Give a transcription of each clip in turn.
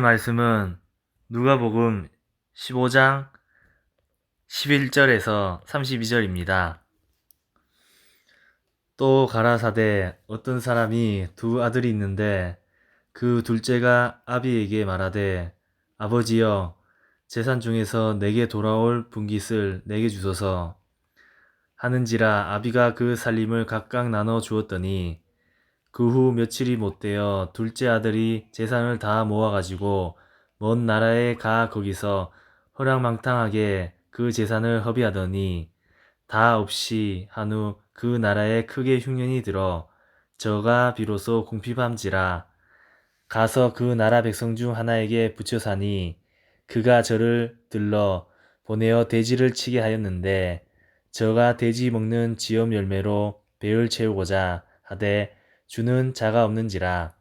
오늘의 말씀은 누가복음 15장 11절에서 32절입니다. 또 가라사대 어떤 사람이 두 아들이 있는데 그 둘째가 아비에게 말하되 아버지여 재산 중에서 내게 돌아올 분깃을 내게 주소서 하는지라 아비가 그 살림을 각각 나눠 주었더니 그 후 며칠이 못되어 둘째 아들이 재산을 다 모아가지고 먼 나라에 가 거기서 허랑망탕하게 그 재산을 허비하더니 다 없이 한 후 그 나라에 크게 흉년이 들어 저가 비로소 궁핍함지라 가서 그 나라 백성 중 하나에게 붙여 사니 그가 저를 들러 보내어 돼지를 치게 하였는데 저가 돼지 먹는 지엄 열매로 배를 채우고자 하되 주는 자가 없는지라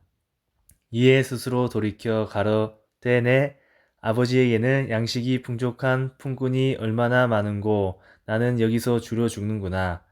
이에 스스로 돌이켜 가로되 내 아버지에게는 양식이 풍족한 품꾼이 얼마나 많은고 나는 여기서 주려 죽는구나.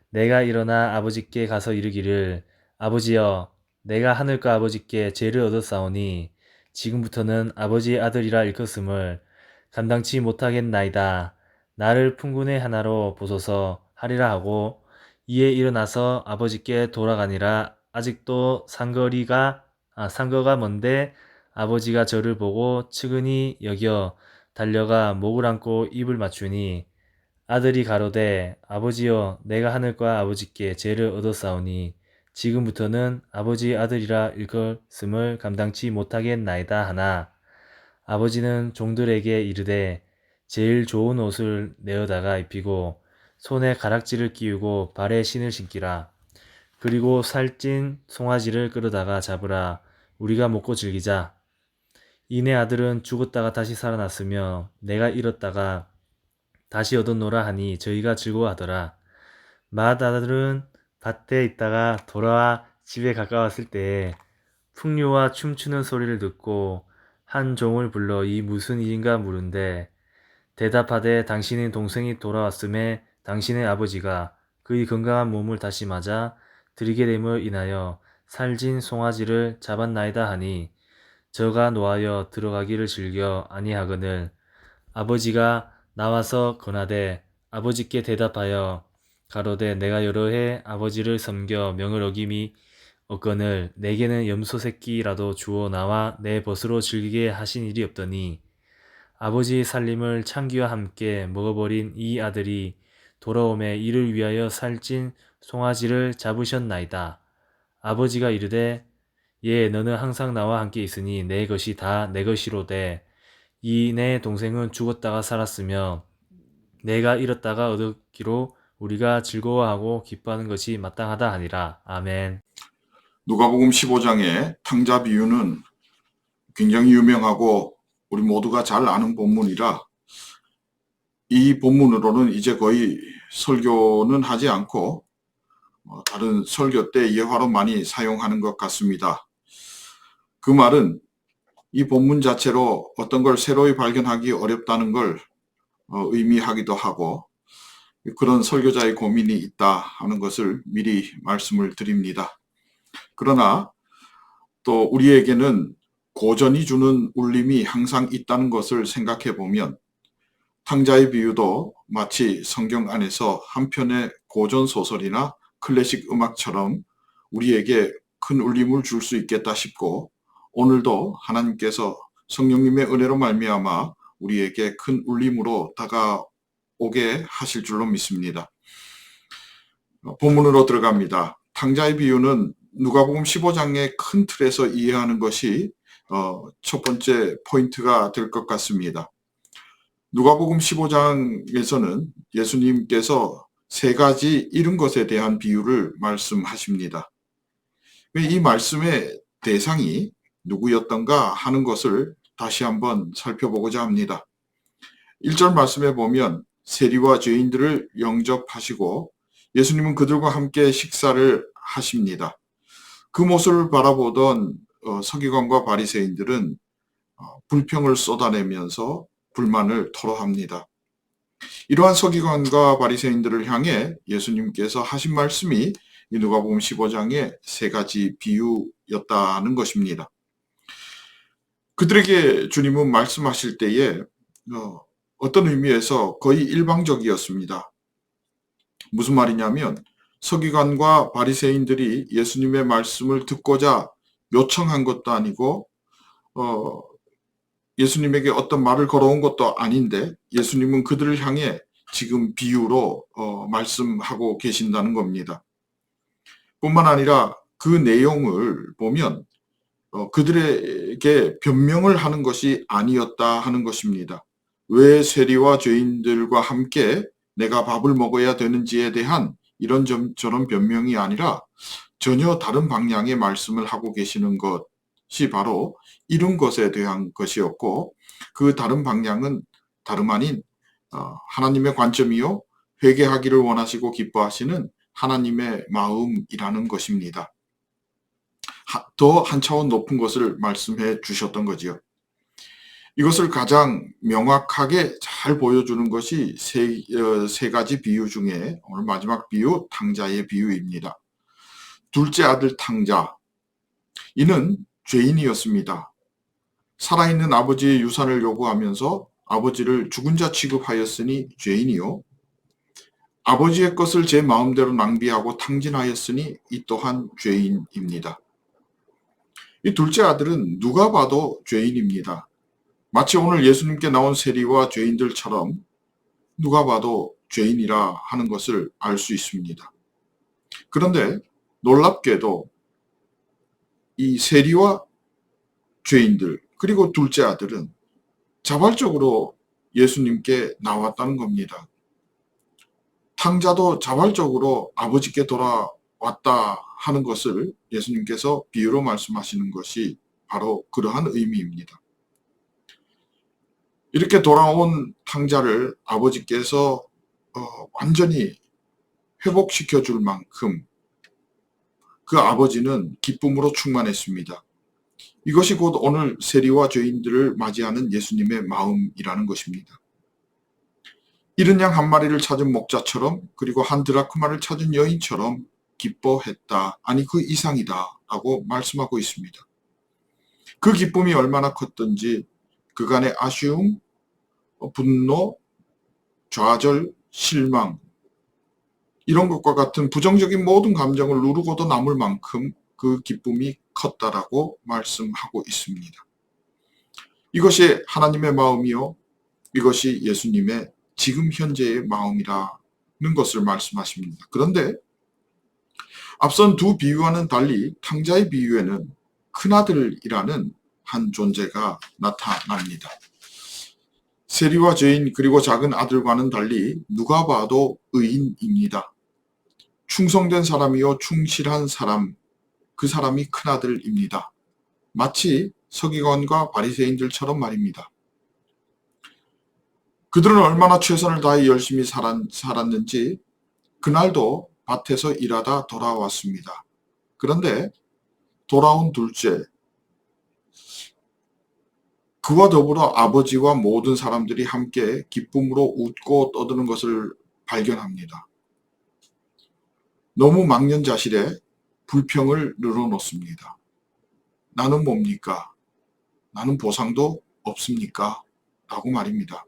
내가 일어나 아버지께 가서 이르기를 아버지여 내가 하늘과 아버지께 죄를 얻었사오니 지금부터는 아버지의 아들이라 일컫음을 감당치 못하겠나이다. 나를 품꾼의 하나로 보소서 하리라 하고 이에 일어나서 아버지께 돌아가니라. 아직도 상거가 먼데 아버지가 저를 보고 측은히 여겨 달려가 목을 안고 입을 맞추니 아들이 가로되 아버지여 내가 하늘과 아버지께 죄를 얻었사오니 지금부터는 아버지의 아들이라 일컬음을 감당치 못하겠나이다 하나 아버지는 종들에게 이르되 제일 좋은 옷을 내어다가 입히고 손에 가락지를 끼우고 발에 신을 신기라. 그리고 살찐 송아지를 끌어다가 잡으라. 우리가 먹고 즐기자. 이내 아들은 죽었다가 다시 살아났으며 내가 잃었다가 다시 얻었노라 하니 저희가 즐거워하더라. 맏아들은 밭에 있다가 돌아와 집에 가까웠을 때에 풍류와 춤추는 소리를 듣고 한 종을 불러 이 무슨 일인가 물은데 대답하되 당신의 동생이 돌아왔음에 당신의 아버지가 그의 건강한 몸을 다시 맞아 드리게 됨을 인하여 살진 송아지를 잡았나이다 하니 저가 노하여 들어가기를 즐겨 아니하거늘 아버지가 나와서 권하되 아버지께 대답하여 가로되 내가 여러 해 아버지를 섬겨 명을 어김이 없거늘 내게는 염소 새끼라도 주어 나와 내 벗으로 즐기게 하신 일이 없더니 아버지의 살림을 창기와 함께 먹어버린 이 아들이 돌아오매 이를 위하여 살찐 송아지를 잡으셨나이다. 아버지가 이르되 예 너는 항상 나와 함께 있으니 내 것이 다 내 것이로되 이 내 동생은 죽었다가 살았으며 내가 잃었다가 얻었기로 우리가 즐거워하고 기뻐하는 것이 마땅하다 하니라. 아멘. 누가복음 15장의 탕자 비유는 굉장히 유명하고 우리 모두가 잘 아는 본문이라 이 본문으로는 이제 거의 설교는 하지 않고 다른 설교 때 예화로 많이 사용하는 것 같습니다. 그 말은 이 본문 자체로 어떤 걸 새로이 발견하기 어렵다는 걸 의미하기도 하고 그런 설교자의 고민이 있다 하는 것을 미리 말씀을 드립니다. 그러나 또 우리에게는 고전이 주는 울림이 항상 있다는 것을 생각해 보면 탕자의 비유도 마치 성경 안에서 한 편의 고전 소설이나 클래식 음악처럼 우리에게 큰 울림을 줄 수 있겠다 싶고 오늘도 하나님께서 성령님의 은혜로 말미암아 우리에게 큰 울림으로 다가오게 하실 줄로 믿습니다. 본문으로 들어갑니다. 탕자의 비유는 누가복음 15장의 큰 틀에서 이해하는 것이 첫 번째 포인트가 될 것 같습니다. 누가복음 15장에서는 예수님께서 세 가지 잃은 것에 대한 비유를 말씀하십니다. 이 말씀의 대상이 누구였던가 하는 것을 다시 한번 살펴보고자 합니다. 1절 말씀에 보면 세리와 죄인들을 영접하시고 예수님은 그들과 함께 식사를 하십니다. 그 모습을 바라보던 서기관과 바리새인들은 불평을 쏟아내면서 불만을 토로합니다. 이러한 서기관과 바리새인들을 향해 예수님께서 하신 말씀이 이 누가복음 15장의 세 가지 비유였다는 것입니다. 그들에게 주님은 말씀하실 때에 어떤 의미에서 거의 일방적이었습니다. 무슨 말이냐면 서기관과 바리새인들이 예수님의 말씀을 듣고자 요청한 것도 아니고 어, 예수님에게 어떤 말을 걸어온 것도 아닌데 예수님은 그들을 향해 지금 비유로 말씀하고 계신다는 겁니다. 뿐만 아니라 그 내용을 보면 그들에게 변명을 하는 것이 아니었다 하는 것입니다. 왜 세리와 죄인들과 함께 내가 밥을 먹어야 되는지에 대한 이런 저런 변명이 아니라 전혀 다른 방향의 말씀을 하고 계시는 것이 바로 이룬 것에 대한 것이었고, 그 다른 방향은 다름 아닌 하나님의 관점이요 회개하기를 원하시고 기뻐하시는 하나님의 마음이라는 것입니다. 더 한 차원 높은 것을 말씀해 주셨던 거지요. 이것을 가장 명확하게 잘 보여주는 것이 세 가지 비유 중에 오늘 마지막 비유, 탕자의 비유입니다. 둘째 아들 탕자, 이는 죄인이었습니다. 살아있는 아버지의 유산을 요구하면서 아버지를 죽은 자 취급하였으니 죄인이요. 아버지의 것을 제 마음대로 낭비하고 탕진하였으니 이 또한 죄인입니다. 이 둘째 아들은 누가 봐도 죄인입니다. 마치 오늘 예수님께 나온 세리와 죄인들처럼 누가 봐도 죄인이라 하는 것을 알 수 있습니다. 그런데 놀랍게도 이 세리와 죄인들 그리고 둘째 아들은 자발적으로 예수님께 나왔다는 겁니다. 탕자도 자발적으로 아버지께 돌아왔다 하는 것을 예수님께서 비유로 말씀하시는 것이 바로 그러한 의미입니다. 이렇게 돌아온 탕자를 아버지께서 완전히 회복시켜 줄 만큼 그 아버지는 기쁨으로 충만했습니다. 이것이 곧 오늘 세리와 죄인들을 맞이하는 예수님의 마음이라는 것입니다. 잃은 양 한 마리를 찾은 목자처럼 그리고 한 드라크마를 찾은 여인처럼 기뻐했다. 아니 그 이상이다 라고 말씀하고 있습니다. 그 기쁨이 얼마나 컸던지 그간의 아쉬움, 분노, 좌절, 실망 이런 것과 같은 부정적인 모든 감정을 누르고도 남을 만큼 그 기쁨이 컸다라고 말씀하고 있습니다. 이것이 하나님의 마음이요. 이것이 예수님의 지금 현재의 마음이라는 것을 말씀하십니다. 그런데 앞선 두 비유와는 달리 탕자의 비유에는 큰아들이라는 한 존재가 나타납니다. 세리와 죄인 그리고 작은 아들과는 달리 누가 봐도 의인입니다. 충성된 사람이요 충실한 사람, 그 사람이 큰아들입니다. 마치 서기관과 바리새인들처럼 말입니다. 그들은 얼마나 최선을 다해 열심히 살았는지 그날도 밭에서 일하다 돌아왔습니다. 그런데 돌아온 둘째, 그와 더불어 아버지와 모든 사람들이 함께 기쁨으로 웃고 떠드는 것을 발견합니다. 너무 망연자실에 불평을 늘어놓습니다. 나는 뭡니까? 나는 보상도 없습니까? 라고 말입니다.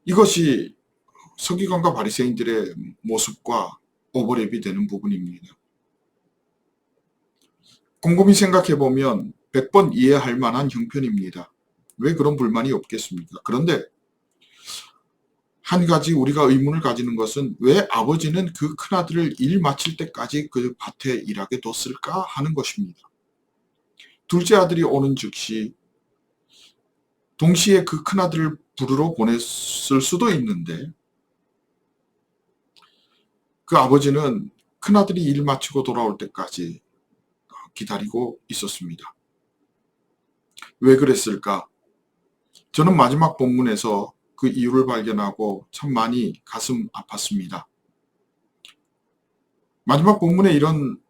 이것이 서기관과 바리새인들의 모습과 오버랩이 되는 부분입니다. 곰곰이 생각해보면 100번 이해할 만한 형편입니다. 왜 그런 불만이 없겠습니까? 그런데 한 가지 우리가 의문을 가지는 것은 왜 아버지는 그 큰아들을 일 마칠 때까지 그 밭에 일하게 뒀을까 하는 것입니다. 둘째 아들이 오는 즉시 동시에 그 큰아들을 부르러 보냈을 수도 있는데 그 아버지는 큰아들이 일 마치고 돌아올 때까지 기다리고 있었습니다. 왜 그랬을까? 저는 마지막 본문에서 그 이유를 발견하고 참 많이 가슴 아팠습니다. 마지막 본문에 이런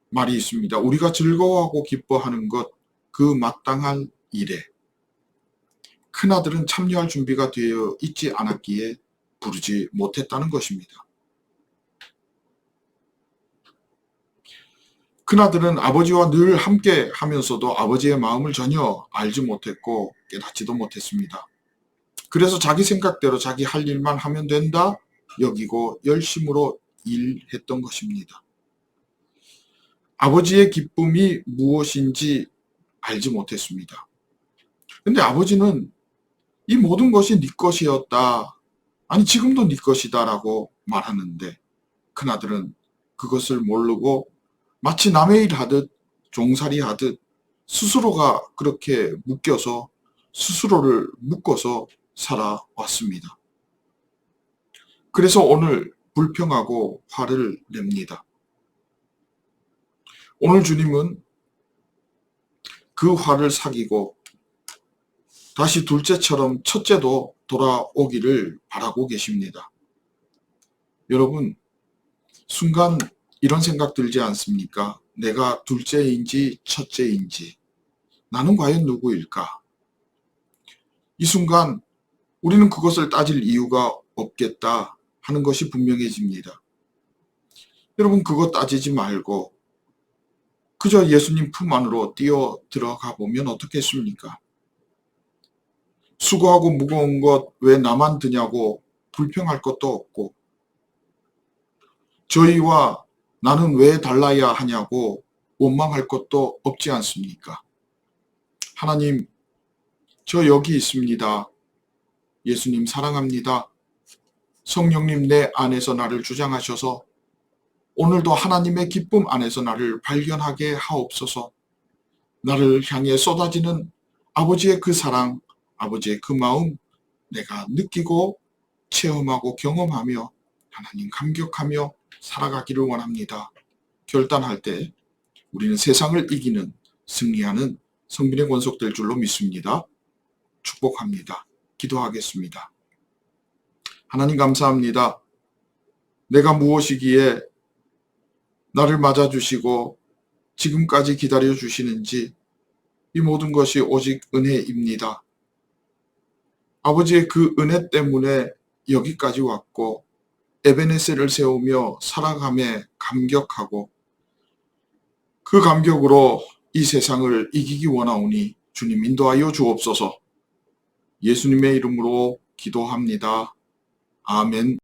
말이 있습니다. 우리가 즐거워하고 기뻐하는 것, 그 마땅한 일에 큰아들은 참여할 준비가 되어 있지 않았기에 부르지 못했다는 것입니다. 큰아들은 아버지와 늘 함께 하면서도 아버지의 마음을 전혀 알지 못했고 깨닫지도 못했습니다. 그래서 자기 생각대로 자기 할 일만 하면 된다 여기고 열심으로 일했던 것입니다. 아버지의 기쁨이 무엇인지 알지 못했습니다. 근데 아버지는 이 모든 것이 네 것이었다. 아니 지금도 네 것이다라고 말하는데 큰아들은 그것을 모르고 마치 남의 일 하듯 종살이 하듯 스스로가 그렇게 묶여서 스스로를 묶어서 살아왔습니다. 그래서 오늘 불평하고 화를 냅니다. 오늘 주님은 그 화를 사귀고 다시 둘째처럼 첫째도 돌아오기를 바라고 계십니다. 여러분, 순간 이런 생각 들지 않습니까? 내가 둘째인지 첫째인지, 나는 과연 누구일까? 이 순간 우리는 그것을 따질 이유가 없겠다 하는 것이 분명해집니다. 여러분, 그것 따지지 말고 그저 예수님 품 안으로 뛰어 들어가 보면 어떻겠습니까? 수고하고 무거운 것 왜 나만 드냐고 불평할 것도 없고, 저희와 나는 왜 달라야 하냐고 원망할 것도 없지 않습니까? 하나님, 저 여기 있습니다. 예수님 사랑합니다. 성령님 내 안에서 나를 주장하셔서 오늘도 하나님의 기쁨 안에서 나를 발견하게 하옵소서. 나를 향해 쏟아지는 아버지의 그 사랑, 아버지의 그 마음 내가 느끼고 체험하고 경험하며 하나님 감격하며 살아가기를 원합니다. 결단할 때 우리는 세상을 이기는 승리하는 성빈의 권속될 줄로 믿습니다. 축복합니다. 기도하겠습니다. 하나님 감사합니다. 내가 무엇이기에 나를 맞아주시고 지금까지 기다려주시는지 이 모든 것이 오직 은혜입니다. 아버지의 그 은혜 때문에 여기까지 왔고 에베네셀을 세우며 살아감에 감격하고 그 감격으로 이 세상을 이기기 원하오니 주님 인도하여 주옵소서. 예수님의 이름으로 기도합니다. 아멘.